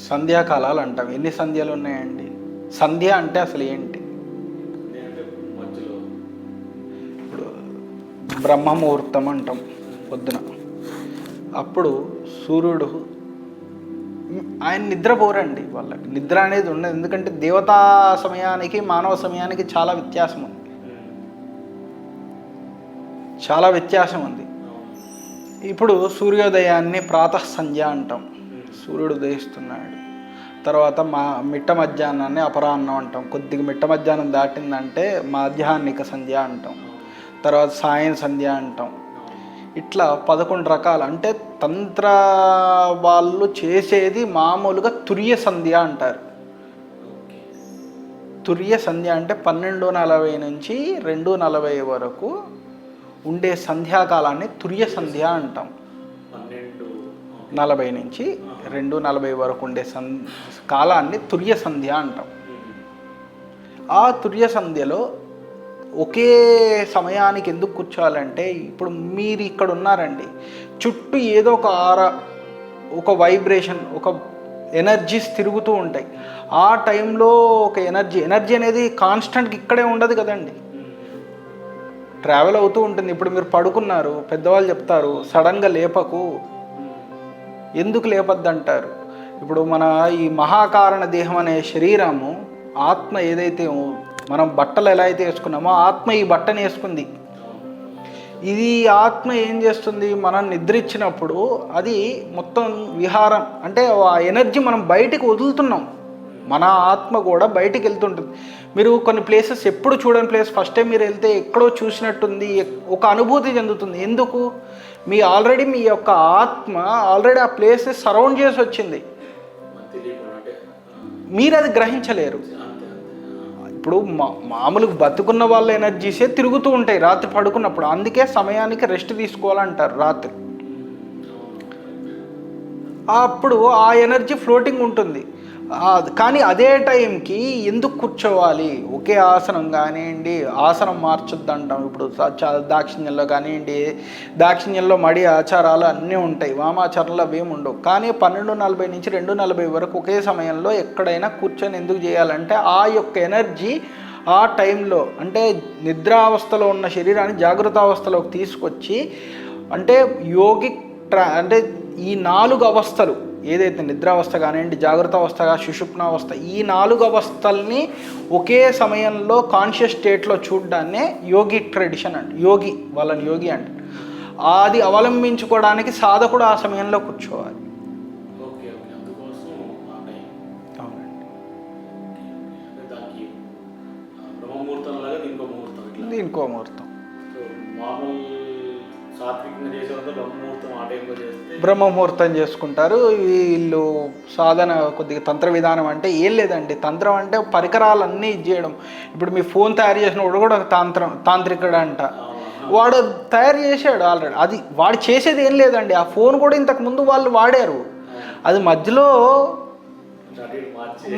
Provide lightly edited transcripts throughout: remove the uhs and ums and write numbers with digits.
సంధ్యాకాలాలు అంటాం. ఎన్ని సంధ్యలు ఉన్నాయండి? సంధ్య అంటే అసలు ఏంటి? ఇప్పుడు బ్రహ్మముహూర్తం అంటాం పొద్దున. అప్పుడు సూర్యుడు, ఆయన నిద్రపోరండి, వాళ్ళకి నిద్ర అనేది ఉండదు. ఎందుకంటే దేవతా సమయానికి మానవ సమయానికి చాలా వ్యత్యాసం ఉంది, చాలా వ్యత్యాసం ఉంది. ఇప్పుడు సూర్యోదయాన్ని ప్రాతః సంధ్య అంటాం, సూర్యుడు ఉదయిస్తున్నాడు. తర్వాత మిట్ట మధ్యాహ్నాన్ని అపరాహ్నం అంటాం, కొద్దిగా మిట్ట మధ్యాహ్నం దాటిందంటే మాధ్యాహ్నిక సంధ్య అంటాం. తర్వాత సాయం సంధ్య అంటాం. ఇట్లా 11 రకాలు. అంటే తంత్ర వాళ్ళు చేసేది మామూలుగా తుర్య సంధ్య అంటారు. తుర్య సంధ్య అంటే 12:40 నుంచి 2:40 వరకు ఉండే సంధ్యాకాలాన్ని తుర్య సంధ్య అంటాం. 12:40 నుంచి 2:40 వరకు ఉండే కాలాన్ని తుర్య సంధ్య అంటాం. ఆ తుర్య సంధ్యలో ఒకే సమయానికి ఎందుకు కూర్చోవాలంటే, ఇప్పుడు మీరు ఇక్కడ ఉన్నారండి, చుట్టూ ఏదో ఒక ఒక వైబ్రేషన్, ఒక ఎనర్జీస్ తిరుగుతూ ఉంటాయి. ఆ టైంలో ఒక ఎనర్జీ అనేది కాన్స్టెంట్గా ఇక్కడే ఉండదు కదండి, ట్రావెల్ అవుతూ ఉంటుంది. ఇప్పుడు మీరు పడుకున్నారు, పెద్దవాళ్ళు చెప్తారు సడన్గా లేపకు, ఎందుకు లేపద్దంటారు. ఇప్పుడు మన ఈ మహాకారణ దేహం అనే శరీరము, ఆత్మ ఏదైతే మనం బట్టలు ఎలా అయితే వేసుకున్నామో ఆత్మ ఈ బట్టను వేసుకుంది. ఇది ఆత్మ ఏం చేస్తుంది, మనం నిద్రించినప్పుడు అది మొత్తం విహారం, అంటే ఆ ఎనర్జీ మనం బయటికి వదులుతున్నాం, మన ఆత్మ కూడా బయటికి వెళ్తుంటుంది. మీరు కొన్ని ప్లేసెస్ ఎప్పుడు చూడని ప్లేస్ ఫస్ట్ టైం మీరు వెళ్తే ఎక్కడో చూసినట్టుంది, ఒక అనుభూతి చెందుతుంది. ఎందుకు? మీ యొక్క ఆత్మ ఆల్రెడీ ఆ ప్లేస్ని సరౌండ్ చేసి వచ్చింది, మీరు అది గ్రహించలేరు. ఇప్పుడు మామూలుగా బతుకున్న వాళ్ళ ఎనర్జీసే తిరుగుతూ ఉంటాయి రాత్రి పడుకున్నప్పుడు. అందుకే సమయానికి రెస్ట్ తీసుకోవాలంటారు రాత్రి. అప్పుడు ఆ ఎనర్జీ ఫ్లోటింగ్ ఉంటుంది. కానీ అదే టైంకి ఎందుకు కూర్చోవాలి? ఒకే ఆసనం కానివ్వండి, ఆసనం మార్చొద్దు అంటాం. ఇప్పుడు దాక్షిణ్యంలో కానివ్వండి, దాక్షిణ్యంలో మడి ఆచారాలు అన్నీ ఉంటాయి, వామాచారంలో అవేమి ఉండవు. కానీ 12:40 నుంచి 2:40 వరకు ఒకే సమయంలో ఎక్కడైనా కూర్చొని ఎందుకు చేయాలంటే, ఆ యొక్క ఎనర్జీ ఆ టైంలో, అంటే నిద్రావస్థలో ఉన్న శరీరాన్ని జాగృతావస్థలోకి తీసుకొచ్చి, అంటే యోగిక్ అంటే ఈ 4 అవస్థలు ఏదైతే నిద్రావస్థ కానివ్వండి, జాగ్రత్త అవస్థ, సుషుప్నావస్థ, ఈ 4 అవస్థల్ని ఒకే సమయంలో కాన్షియస్ స్టేట్లో చూడడాన్నే యోగి ట్రెడిషన్ అంట. వాళ్ళని యోగి అంట. అది అవలంబించుకోవడానికి సాధకుడు ఆ సమయంలో కూర్చోవాలి. అవునండి, ఇంకో ముహూర్తం. బ్రహ్మముహూర్తం చేసుకుంటారు వీళ్ళు. సాధన కొద్దిగా తంత్ర విధానం అంటే ఏం లేదండి, తంత్రం అంటే పరికరాలన్నీ చేయడం. ఇప్పుడు మీ ఫోన్ తయారు చేసినప్పుడు కూడా ఒక తాంత్రికుడు అంట, వాడు తయారు చేశాడు ఆల్రెడీ. అది వాడు చేసేది ఏం లేదండి, ఆ ఫోన్ కూడా ఇంతకుముందు వాళ్ళు వాడారు, అది మధ్యలో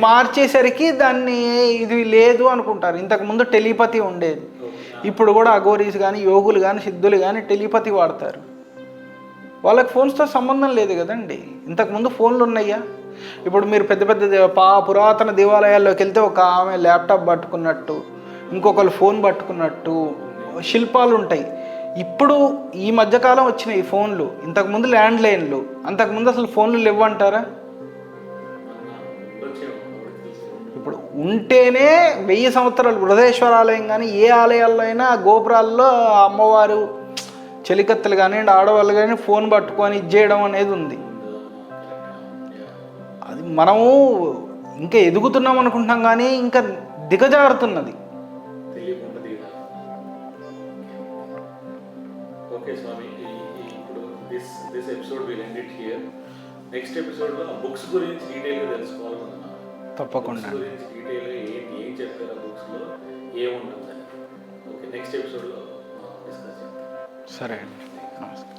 మార్చేసరికి దాన్ని ఇది లేదు అనుకుంటారు. ఇంతకుముందు టెలిపతి ఉండేది, ఇప్పుడు కూడా అఘోరీస్ కానీ యోగులు కానీ సిద్ధులు కానీ టెలిపతి వాడతారు. వాళ్ళకి ఫోన్స్తో సంబంధం లేదు కదండి. ఇంతకుముందు ఫోన్లు ఉన్నాయా? ఇప్పుడు మీరు పెద్ద పెద్ద పురాతన దేవాలయాల్లోకి వెళ్తే ఒక ఆమె ల్యాప్టాప్ పట్టుకున్నట్టు, ఇంకొకరు ఫోన్ పట్టుకున్నట్టు శిల్పాలు ఉంటాయి. ఇప్పుడు ఈ మధ్యకాలం వచ్చినాయి ఫోన్లు, ఇంతకుముందు ల్యాండ్లైన్లు, అంతకుముందు అసలు ఫోన్లు లేవంటారా? ఇప్పుడు ఉంటేనే 1000 సంవత్సరాలు. బృహదేశ్వర ఆలయం కానీ ఏ ఆలయాల్లో అయినా గోపురాల్లో అమ్మవారు చెలికత్తెలు కానివ్వండి, ఆడవాళ్ళు కానీ ఫోన్ పట్టుకొని ఇచ్చేయడం అనేది ఉంది. అది మనము ఇంకా ఎదుగుతున్నాం అనుకుంటున్నాం కానీ ఇంకా దిగజారుతున్నది. ఓకే స్వామి, ఇప్పుడు this episode will end it here. Next ఎపిసోడ్లో బుక్స్ గురించి డీటెయిల్గా తెలుసుకోవాలనుకున్నాను. తప్పకుండా గురించి డీటెయిల్గా ఏం చెప్పారు, ఆ బుక్స్లో ఏముంటుంది. ఓకే, నెక్స్ట్ ఎపిసోడ్లో డిస్కస్ చేద్దాం. సరే అండి, నమస్తే.